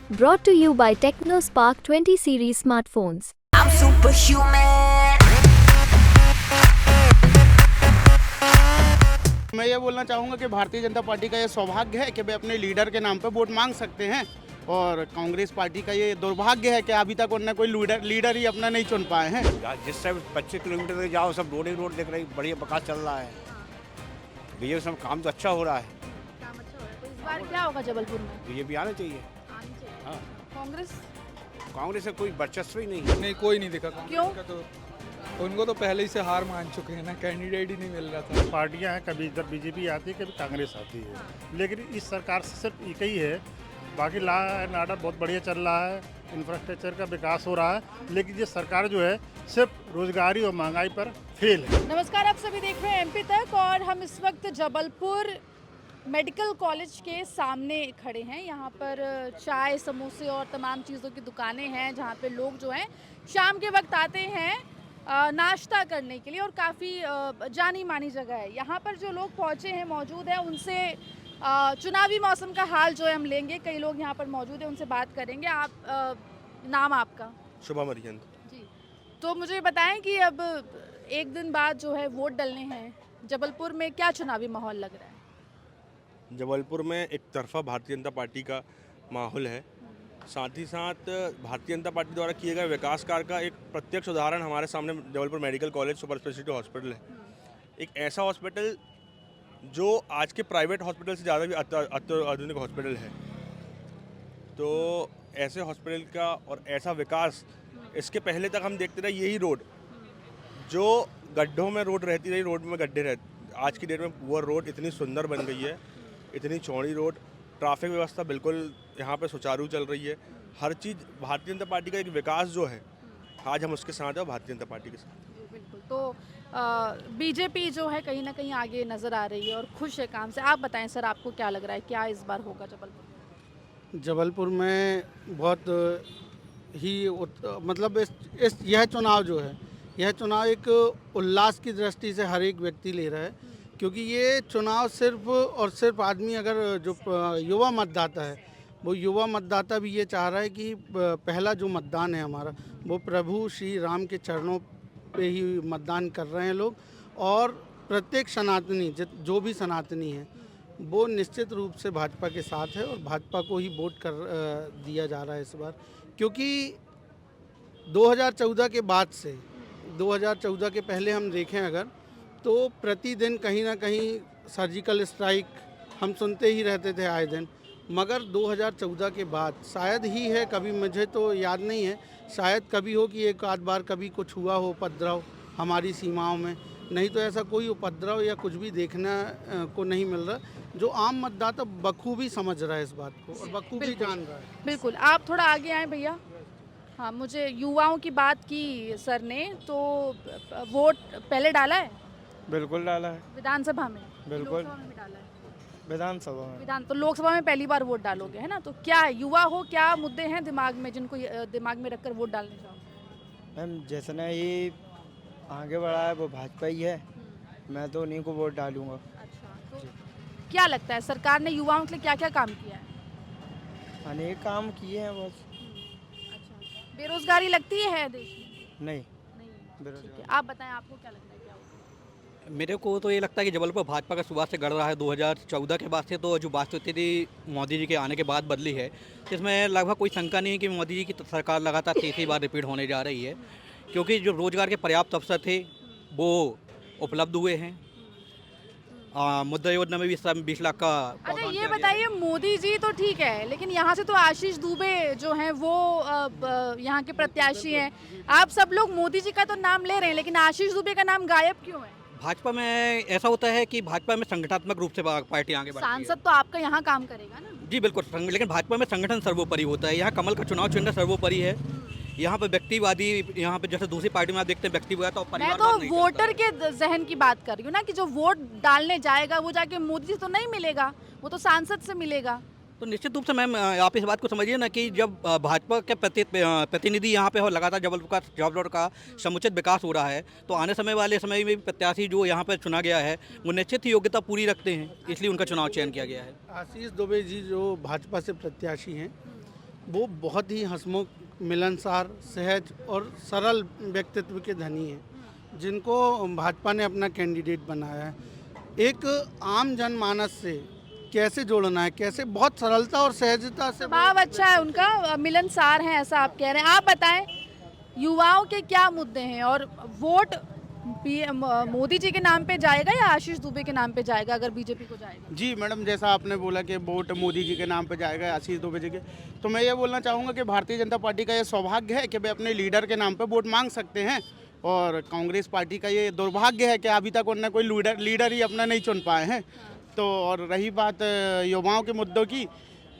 Brought to you by TechnoSpark 20 series smartphones. I'm superhuman. मैं ये बोलना चाहूँगा कि भारतीय जनता पार्टी का ये सौभाग्य है कि वे अपने लीडर के नाम पर वोट मांग सकते हैं और कांग्रेस पार्टी का ये दुर्भाग्य है कि अभी तक उन्होंने कोई लीडर ही अपना नहीं चुन पाए हैं। जिस टाइम 25 किलोमीटर तक जाओ सब रोड ही रोड दिख रही, बढ़िया विकास चल रहा है। बीजेपी सब काम तो अच्छा हो रहा है। काम अच्छा हो रहा है। तो इस बार क्या होगा जबलपुर में? बीजेपी आना चाहिए। आनी चाहिए। हाँ, कांग्रेस से कोई वर्चस्व ही नहीं। नहीं, कोई नहीं दिखा कांग्रेस क्यों? का तो उनको तो पहले ही से हार मान चुके हैं ना, कैंडिडेट ही नहीं मिल रहा था। पार्टियां हैं, कभी इधर बीजेपी आती है, कभी कांग्रेस आती है, लेकिन इस सरकार से सिर्फ एक ही है। बाकी लॉ एंड ऑर्डर बहुत बढ़िया चल रहा है, इंफ्रास्ट्रक्चर का विकास हो रहा है, लेकिन ये सरकार जो है सिर्फ रोजगारी और महंगाई पर फेल है। नमस्कार, आप सभी देख रहे हैं एमपी तक और हम इस वक्त जबलपुर मेडिकल कॉलेज के सामने खड़े हैं। यहाँ पर चाय, समोसे और तमाम चीज़ों की दुकानें हैं जहाँ पे लोग जो हैं शाम के वक्त आते हैं नाश्ता करने के लिए और काफ़ी जानी मानी जगह है। यहाँ पर जो लोग पहुँचे हैं, मौजूद हैं, उनसे चुनावी मौसम का हाल जो है हम लेंगे। कई लोग यहाँ पर मौजूद हैं, उनसे बात करेंगे। आप नाम आपका? शुभम अरिहंत जी, तो मुझे बताएं कि अब एक दिन बाद जो है वोट डलने हैं, जबलपुर में क्या चुनावी माहौल लग रहा है? जबलपुर में एक तरफा भारतीय जनता पार्टी का माहौल है। साथ ही साथ भारतीय जनता पार्टी द्वारा किए गए विकास कार्य का एक प्रत्यक्ष उदाहरण हमारे सामने Jabalpur medical college super speciality hospital है। एक ऐसा हॉस्पिटल जो आज के प्राइवेट हॉस्पिटल से ज़्यादा भी अत्याधुनिक हॉस्पिटल है। तो ऐसे हॉस्पिटल का और ऐसा विकास, इसके पहले तक हम देखते रहे यही रोड जो गड्ढों में रोड रहती रही, रोड में गड्ढे रहते, आज की डेट में वो रोड इतनी सुंदर बन गई है, इतनी चौड़ी रोड, ट्रैफिक व्यवस्था बिल्कुल यहाँ पे सुचारू चल रही है। हर चीज़ भारतीय जनता पार्टी का एक विकास जो है, आज हम उसके साथ हैं, भारतीय जनता पार्टी के साथ। बिल्कुल। तो बीजेपी जो है कहीं ना कहीं आगे नज़र आ रही है और खुश है काम से। आप बताएं सर, आपको क्या लग रहा है, क्या इस बार होगा जबलपुर? जबलपुर में बहुत ही मतलब यह चुनाव जो है, यह चुनाव एक उल्लास की दृष्टि से हर एक व्यक्ति ले रहा है, क्योंकि ये चुनाव सिर्फ और सिर्फ आदमी, अगर जो युवा मतदाता है, वो युवा मतदाता भी ये चाह रहा है कि पहला जो मतदान है हमारा, वो प्रभु श्री राम के चरणों पे ही मतदान कर रहे हैं लोग। और प्रत्येक सनातनी, जो भी सनातनी है, वो निश्चित रूप से भाजपा के साथ है और भाजपा को ही वोट कर दिया जा रहा है इस बार। क्योंकि 2014 के बाद से, 2014 के पहले हम देखें अगर, तो प्रतिदिन कहीं ना कहीं सर्जिकल स्ट्राइक हम सुनते ही रहते थे आए दिन। मगर 2014 के बाद शायद ही है, कभी मुझे तो याद नहीं है, शायद कभी हो कि एक आध बार कभी कुछ हुआ हो उपद्रव हमारी सीमाओं में, नहीं तो ऐसा कोई उपद्रव या कुछ भी देखने को नहीं मिल रहा, जो आम मतदाता बखूबी समझ रहा है इस बात को और बखूबी जान रहा है। बिल्कुल। आप थोड़ा आगे आए भैया। हाँ, मुझे युवाओं की बात की सर ने, तो वोट पहले डाला है? बिल्कुल डाला है। विधानसभा में? बिल्कुल। लोकसभा में भी डाला है? विधानसभा में। तो लोकसभा में पहली बार वोट डालोगे, है ना? तो क्या युवा हो, क्या मुद्दे हैं दिमाग में जिनको दिमाग में रखकर वोट डालने चाहो? मैम, जिसने ही आगे बढ़ा है वो भाजपा ही है, मैं तो उन्हीं को वोट डालूंगा। अच्छा, तो क्या लगता है सरकार ने युवाओं के लिए क्या क्या काम किया है? अनेक काम किए हैं बस। अच्छा, बेरोजगारी लगती है देश में? नहीं, नहीं। ठीक है, आप बताएं, आपको क्या लगता है क्या होगा? मेरे को तो ये लगता है कि जबलपुर भाजपा का सुबह से गढ़ रहा है। 2014 के बाद से तो जो वास्तुस्थिति मोदी जी के आने के बाद बदली है, इसमें लगभग कोई शंका नहीं है कि मोदी जी की सरकार लगातार तीसरी बार रिपीट होने जा रही है, क्योंकि जो रोजगार के पर्याप्त अवसर थे वो उपलब्ध हुए हैं। मुद्रा योजना में भी 20 लाख का। अच्छा, ये बताइए, मोदी जी तो ठीक है, लेकिन यहाँ से तो आशीष दुबे जो हैं वो यहाँ के प्रत्याशी हैं। आप सब लोग मोदी जी का तो नाम ले रहे हैं, लेकिन आशीष दुबे का नाम गायब क्यों है? भाजपा में ऐसा होता है कि भाजपा में संगठनात्मक रूप से पार्टी आगे बढ़ती है। सांसद तो आपका यहाँ काम करेगा ना? जी बिल्कुल, लेकिन भाजपा में संगठन सर्वोपरि होता है। यहाँ कमल का चुनाव चिन्ह सर्वोपरि है। यहाँ पे व्यक्तिवादी, यहाँ पे जैसे दूसरी पार्टी में आप देखते हैं व्यक्तिवाद और मैं तो वोटर के जहन की बात कर रही हूँ ना, कि जो वोट डालने जाएगा वो जाके मोदी से तो नहीं मिलेगा, वो तो सांसद से मिलेगा। तो निश्चित रूप से मैम आप इस बात को समझिए ना कि जब भाजपा के प्रतिनिधि यहाँ पे हो, लगातार जबलपुर का समुचित विकास हो रहा है, तो आने वाले समय में भी प्रत्याशी जो यहाँ पे चुना गया है वो निश्चित ही योग्यता पूरी रखते हैं, इसलिए उनका चुनाव चयन किया गया है। आशीष दुबे जी जो भाजपा से प्रत्याशी हैं, वो बहुत ही हंसमुख, मिलनसार, सहज और सरल व्यक्तित्व के धनी हैं, जिनको भाजपा ने अपना कैंडिडेट बनाया है। एक आम जनमानस से कैसे जोड़ना है, कैसे बहुत सरलता और सहजता से। स्वभाव अच्छा है उनका, मिलनसार है ऐसा आप कह रहे हैं। आप बताएं युवाओं के क्या मुद्दे हैं और वोट मोदी जी के नाम पे जाएगा या आशीष दुबे के नाम पे जाएगा अगर बीजेपी को जाएगा? जी मैडम, जैसा आपने बोला कि वोट मोदी जी के नाम पे जाएगा, आशीष दुबे जी के, तो मैं ये बोलना चाहूँगा कि भारतीय जनता पार्टी का ये सौभाग्य है कि वे अपने लीडर के नाम पे वोट मांग सकते हैं, और कांग्रेस पार्टी का ये दुर्भाग्य है कि अभी तक उन्होंने कोई लीडर ही अपना नहीं चुन पाए हैं। तो और रही बात युवाओं के मुद्दों की,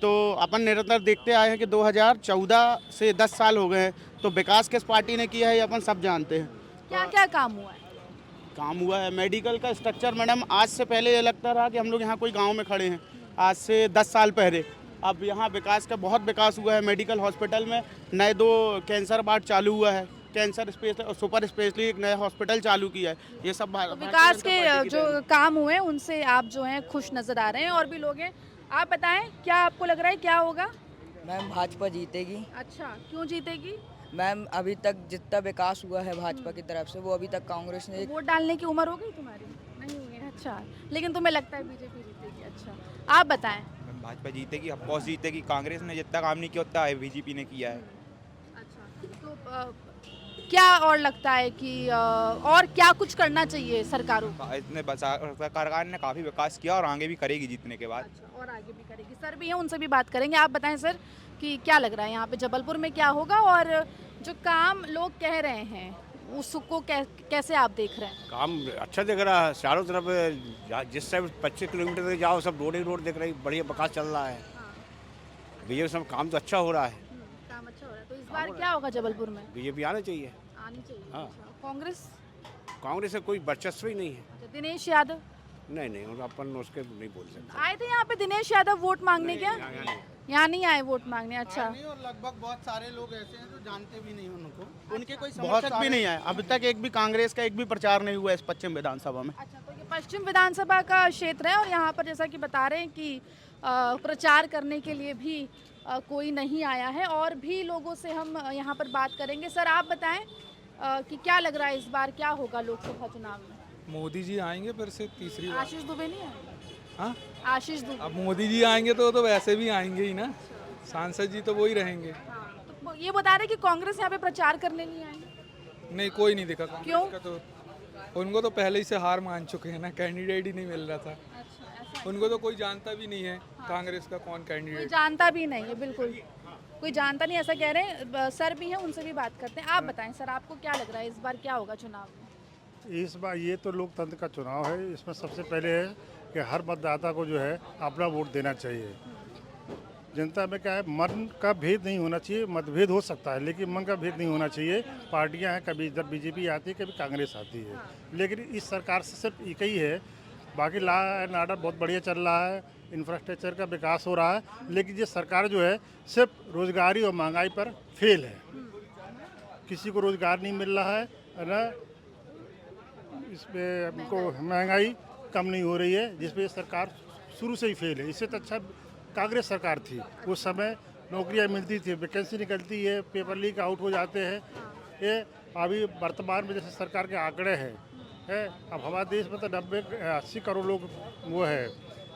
तो अपन निरंतर देखते आए हैं कि 2014 से 10 साल हो गए हैं, तो विकास किस पार्टी ने किया है ये अपन सब जानते हैं। क्या क्या काम हुआ है? काम हुआ है मेडिकल का स्ट्रक्चर मैडम, आज से पहले ये लगता रहा कि हम लोग यहाँ कोई गांव में खड़े हैं, आज से 10 साल पहले। अब यहाँ विकास का बहुत विकास हुआ है। मेडिकल हॉस्पिटल में नए 2 कैंसर वार्ड चालू हुआ है, कैंसर सुपर स्पेशलिस्ट एक नया हॉस्पिटल चालू किया है। ये सब विकास के जो काम हुए हैं उनसे आप जो हैं खुश नज़र आ रहे हैं, और भी लोग हैं। आप बताएं क्या आपको लग रहा है क्या होगा? मैम भाजपा जीतेगी। अच्छा, क्यों जीतेगी? मैम अभी तक जितना विकास हुआ है भाजपा की तरफ से वो अभी तक कांग्रेस ने वोट डालने की उम्र हो गई तुम्हारी? नहीं हुई है। अच्छा, लेकिन तुम्हें लगता है बीजेपी जीतेगी? अच्छा, आप बताएं। भाजपा जीतेगी, अब कौन जीतेगी? कांग्रेस ने जितना काम नहीं किया उतना बीजेपी ने किया है। अच्छा, तो क्या और लगता है कि और क्या कुछ करना चाहिए सरकारों को? इतने सरकार ने काफ़ी विकास किया और आगे भी करेगी जीतने के बाद। अच्छा, और आगे भी करेगी। सर भी हैं, उनसे भी बात करेंगे। आप बताएं सर कि क्या लग रहा है यहाँ पे जबलपुर में क्या होगा, और जो काम लोग कह रहे हैं उसको कैसे आप देख रहे हैं? काम अच्छा दिख रहा है, चारों तरफ जिस साइड 25 किलोमीटर तक जाओ सब रोड ही रोड दिख रही, बढ़िया विकास चल रहा है। बीजेपी सब काम तो अच्छा हो रहा है। काम अच्छा हो रहा है, तो इस बार क्या होगा जबलपुर में? बीजेपी आना चाहिए। आनी चाहिए। हाँ। अच्छा, कांग्रेस? कांग्रेस से कोई वर्चस्व ही नहीं है। अच्छा, दिनेश यादव? नहीं, अपन उसके नहीं बोल सकते। आए थे यहाँ पे दिनेश यादव वोट मांगने? क्या यहाँ नहीं आए वोट मांगने? अच्छा, और लगभग बहुत सारे लोग ऐसे हैं जो जानते भी नहीं उनको, उनके कोई समर्थक भी नहीं आए अभी तक। एक भी कांग्रेस का एक भी प्रचार नहीं हुआ इस पश्चिम विधानसभा में। अच्छा, तो ये पश्चिम विधानसभा का क्षेत्र है और यहाँ पर जैसा कि बता रहे हैं कि प्रचार करने के लिए भी कोई नहीं आया है, और भी लोगों से हम यहाँ पर बात करेंगे। सर आप बताएं कि क्या लग रहा है इस बार क्या होगा लोकसभा चुनाव में? मोदी जी आएंगे फिर से तीसरी बार। आशीष दुबे नहीं आएंगे? हाँ, आशीष दुबे। अब मोदी जी आएंगे तो वैसे भी आएंगे ही ना, सांसद जी तो वो ही रहेंगे। हाँ, तो ये बता रहे कि कांग्रेस यहाँ पे प्रचार करने नहीं आएंगे? नहीं, कोई नहीं दिखा क्यों? का तो उनको तो पहले ही से हार मान चुके हैं ना, कैंडिडेट ही नहीं मिल रहा था। अच्छा, उनको तो कोई जानता भी नहीं है कांग्रेस का कौन कोई कैंडिडेट। जानता भी नहीं है, बिल्कुल कोई जानता नहीं ऐसा कह रहे हैं। सर भी हैं, उनसे भी बात करते हैं। आप बताएं सर, आपको क्या लग रहा है इस बार क्या होगा चुनाव में? इस बार ये तो लोकतंत्र का चुनाव है, इसमें सबसे पहले है कि हर मतदाता को जो है अपना वोट देना चाहिए। जनता में क्या है, मन का भेद नहीं होना चाहिए, मतभेद हो सकता है लेकिन मन का भेद नहीं होना चाहिए। पार्टियां हैं, कभी इधर बीजेपी आती है, कभी कांग्रेस आती है, लेकिन इस सरकार से सिर्फ एक ही है। बाकी लॉ एंड ऑर्डर बहुत बढ़िया चल रहा है, इंफ्रास्ट्रक्चर का विकास हो रहा है, लेकिन ये सरकार जो है सिर्फ रोजगारी और महंगाई पर फेल है। किसी को रोजगार नहीं मिल रहा है ना, इसमें हमको महंगाई कम नहीं हो रही है, जिसपे सरकार शुरू से ही फेल है। इससे तो अच्छा कांग्रेस सरकार थी, उस समय नौकरियां मिलती थी, वैकेंसी निकलती है, पेपर लीक आउट हो जाते हैं। ये अभी वर्तमान में जैसे सरकार के आंकड़े हैं अब हमारे देश में तो 90-80 करोड़ लोग वो है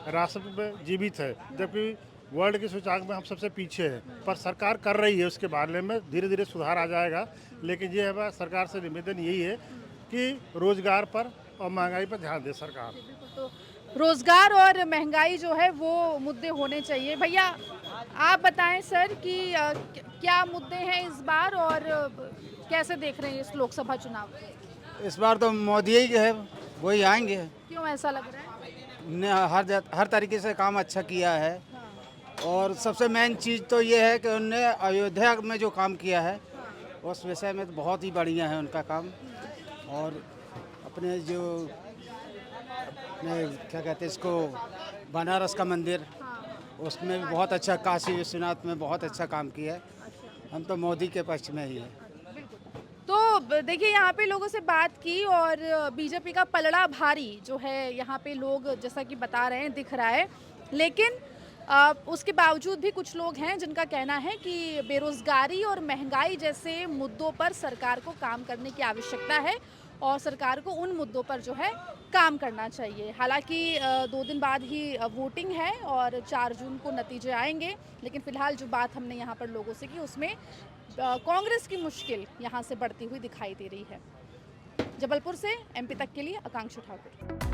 राशन में जीवित है, जबकि वर्ल्ड के सूचकांक में हम सबसे पीछे हैं। पर सरकार कर रही है, उसके बारे में धीरे धीरे सुधार आ जाएगा। लेकिन ये हमारा सरकार से निवेदन यही है कि रोजगार पर और महंगाई पर ध्यान दे सरकार। तो रोजगार और महंगाई जो है वो मुद्दे होने चाहिए। भैया आप बताएं सर कि क्या मुद्दे हैं इस बार और कैसे देख रहे हैं इस लोकसभा चुनाव? इस बार तो मोदी ही है, वही आएंगे। क्यों ऐसा लग रहा है? ने हर तरीके से काम अच्छा किया है, और सबसे मेन चीज़ तो ये है कि उनने अयोध्या में जो काम किया है उस विषय में तो बहुत ही बढ़िया है उनका काम। और अपने जो क्या कहते हैं इसको, बनारस का मंदिर, उसमें भी बहुत अच्छा, काशी विश्वनाथ में बहुत अच्छा काम किया है। हम तो मोदी के पक्ष में ही हैं। तो देखिए यहाँ पे लोगों से बात की और बीजेपी का पलड़ा भारी जो है यहाँ पे लोग जैसा कि बता रहे हैं दिख रहा है, लेकिन उसके बावजूद भी कुछ लोग हैं जिनका कहना है कि बेरोजगारी और महंगाई जैसे मुद्दों पर सरकार को काम करने की आवश्यकता है और सरकार को उन मुद्दों पर जो है काम करना चाहिए। हालांकि 2 दिन बाद ही वोटिंग है और 4 जून को नतीजे आएंगे, लेकिन फिलहाल जो बात हमने यहाँ पर लोगों से की उसमें कांग्रेस की मुश्किल यहाँ से बढ़ती हुई दिखाई दे रही है। जबलपुर से एमपी तक के लिए आकांक्षा ठाकुर।